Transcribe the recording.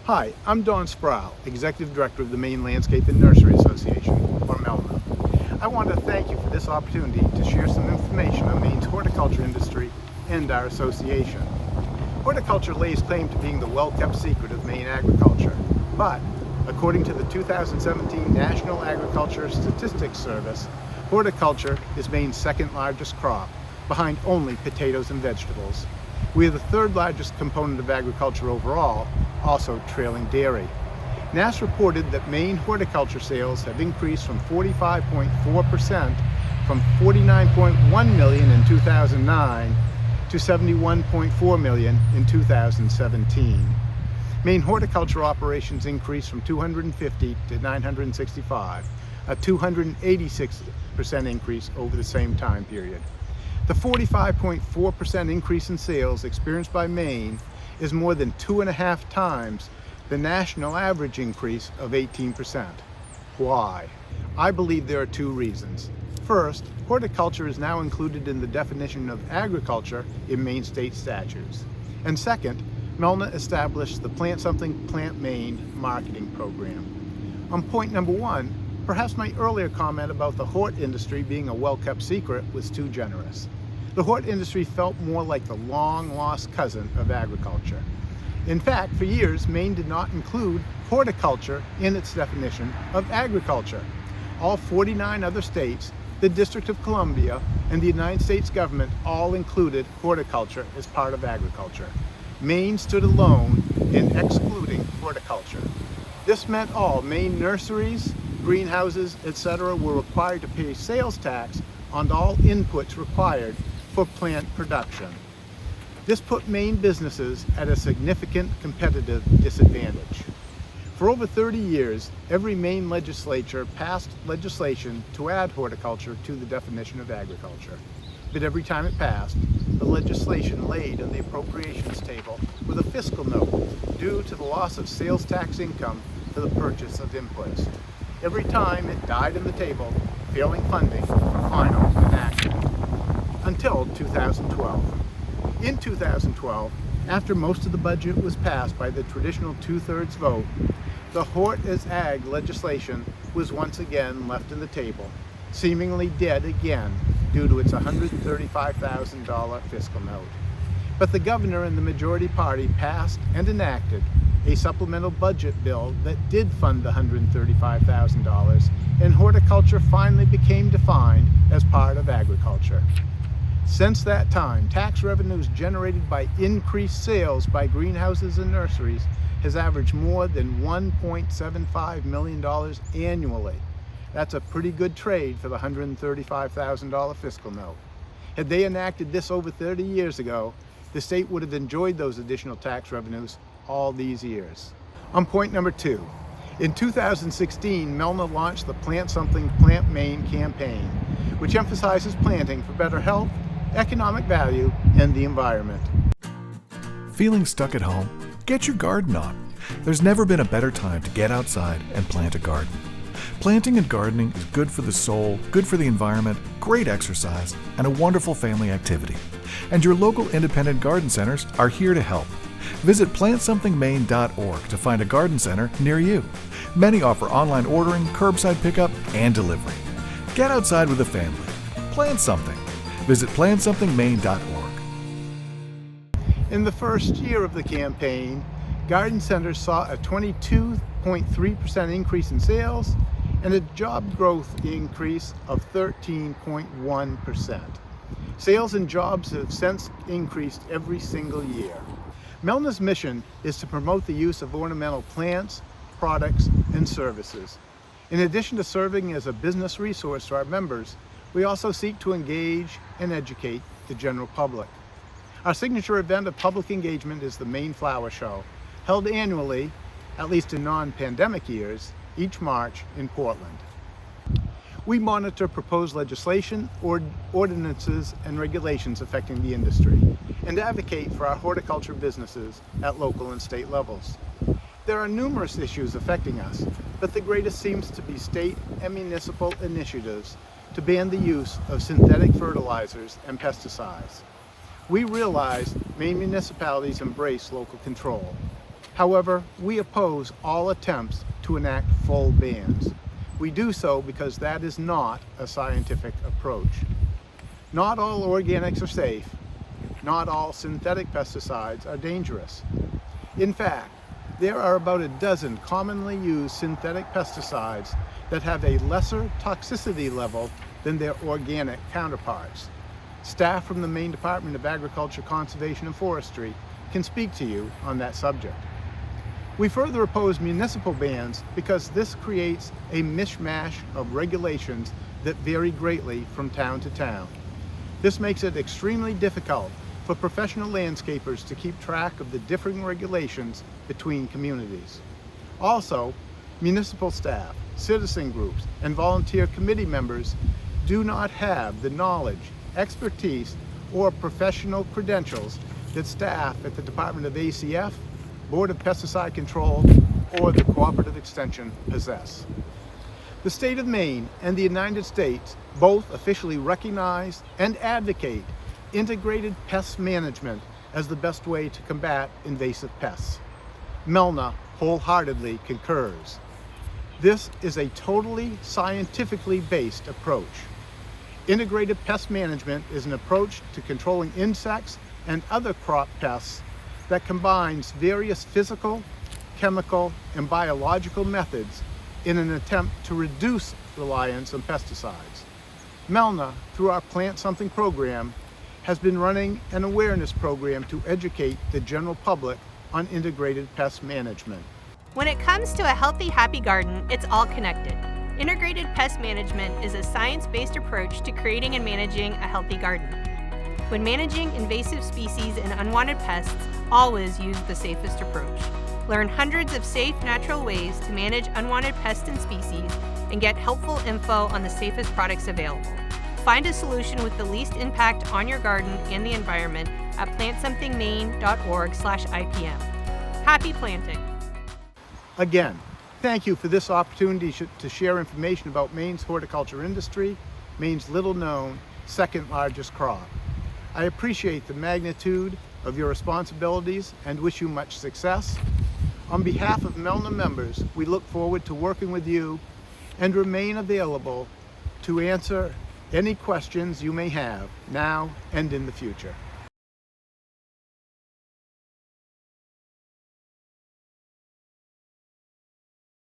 Hi, I'm Don Sproul, Executive Director of the Maine Landscape and Nursery Association, or MELNA. I want to thank you for this opportunity to share some information on Maine's horticulture industry and our association. Horticulture lays claim to being the well-kept secret of Maine agriculture, but according to the 2017 National Agriculture Statistics Service, horticulture is Maine's second largest crop, behind only potatoes and vegetables. We are the third largest component of agriculture overall, also trailing dairy. NASS reported that Maine horticulture sales have increased from 45.4% from $49.1 million in 2009 to $71.4 million in 2017. Maine horticulture operations increased from 250 to 965, a 286% increase over the same time period. The 45.4% increase in sales experienced by Maine is more than 2.5 times the national average increase of 18%. Why? I believe there are two reasons. First, horticulture is now included in the definition of agriculture in Maine state statutes. And second, MELNA established the Plant Something Plant Maine marketing program. On point number one, perhaps my earlier comment about the hort industry being a well-kept secret was too generous. The hort industry felt more like the long-lost cousin of agriculture. In fact, for years, Maine did not include horticulture in its definition of agriculture. All 49 other states, the District of Columbia, and the United States government all included horticulture as part of agriculture. Maine stood alone in excluding horticulture. This meant all Maine nurseries, greenhouses, etc. were required to pay sales tax on all inputs required for plant production. This put Maine businesses at a significant competitive disadvantage. For over 30 years, every Maine legislature passed legislation to add horticulture to the definition of agriculture. But every time it passed, the legislation laid on the appropriations table with a fiscal note due to the loss of sales tax income for the purchase of inputs. Every time it died on the table, failing funding for final enactment. Until 2012. In 2012, after most of the budget was passed by the traditional 2/3 vote, the Hort as Ag legislation was once again left on the table, seemingly dead again due to its $135,000 fiscal note. But the governor and the majority party passed and enacted a supplemental budget bill that did fund the $135,000, and horticulture finally became defined as part of agriculture. Since that time, tax revenues generated by increased sales by greenhouses and nurseries has averaged more than $1.75 million annually. That's a pretty good trade for the $135,000 fiscal note. Had they enacted this over 30 years ago, the state would have enjoyed those additional tax revenues all these years. On point number two, in 2016, MELNA launched the Plant Something Plant Maine campaign, which emphasizes planting for better health, economic value, and the environment. Feeling stuck at home? Get your garden on. There's never been a better time to get outside and plant a garden. Planting and gardening is good for the soul, good for the environment, great exercise, and a wonderful family activity. And your local independent garden centers are here to help. Visit plantsomethingmaine.org to find a garden center near you. Many offer online ordering, curbside pickup, and delivery. Get outside with the family. Plant something. Visit plantsomethingmaine.org. In the first year of the campaign, garden centers saw a 22.3% increase in sales and a job growth increase of 13.1%. Sales and jobs have since increased every single year. MELNA's mission is to promote the use of ornamental plants, products, and services. In addition to serving as a business resource to our members, we also seek to engage and educate the general public. Our signature event of public engagement is the Maine Flower Show, held annually, at least in non-pandemic years, each March in Portland. We monitor proposed legislation, ordinances, and regulations affecting the industry, and advocate for our horticulture businesses at local and state levels. There are numerous issues affecting us, but the greatest seems to be state and municipal initiatives to ban the use of synthetic fertilizers and pesticides. We realize Maine municipalities embrace local control. However, we oppose all attempts to enact full bans. We do so because that is not a scientific approach. Not all organics are safe. Not all synthetic pesticides are dangerous. In fact, there are about a dozen commonly used synthetic pesticides that have a lesser toxicity level than their organic counterparts. Staff from the Maine Department of Agriculture, Conservation and Forestry can speak to you on that subject. We further oppose municipal bans because this creates a mishmash of regulations that vary greatly from town to town. This makes it extremely difficult for professional landscapers to keep track of the differing regulations between communities. Also, municipal staff, citizen groups, and volunteer committee members do not have the knowledge, expertise, or professional credentials that staff at the Department of ACF, Board of Pesticide Control, or the Cooperative Extension possess. The state of Maine and the United States both officially recognize and advocate integrated pest management as the best way to combat invasive pests. MELNA wholeheartedly concurs. This is a totally scientifically based approach. Integrated pest management is an approach to controlling insects and other crop pests that combines various physical, chemical, and biological methods in an attempt to reduce reliance on pesticides. MELNA, through our Plant Something program, has been running an awareness program to educate the general public on integrated pest management. When it comes to a healthy, happy garden, it's all connected. Integrated pest management is a science-based approach to creating and managing a healthy garden. When managing invasive species and unwanted pests, always use the safest approach. Learn hundreds of safe, natural ways to manage unwanted pests and species and get helpful info on the safest products available. Find a solution with the least impact on your garden and the environment at plantsomethingmaine.org/IPM. Happy planting! Again, thank you for this opportunity to share information about Maine's horticulture industry, Maine's little-known second largest crop. I appreciate the magnitude of your responsibilities and wish you much success. On behalf of MELNA members, we look forward to working with you and remain available to answer any questions you may have now and in the future.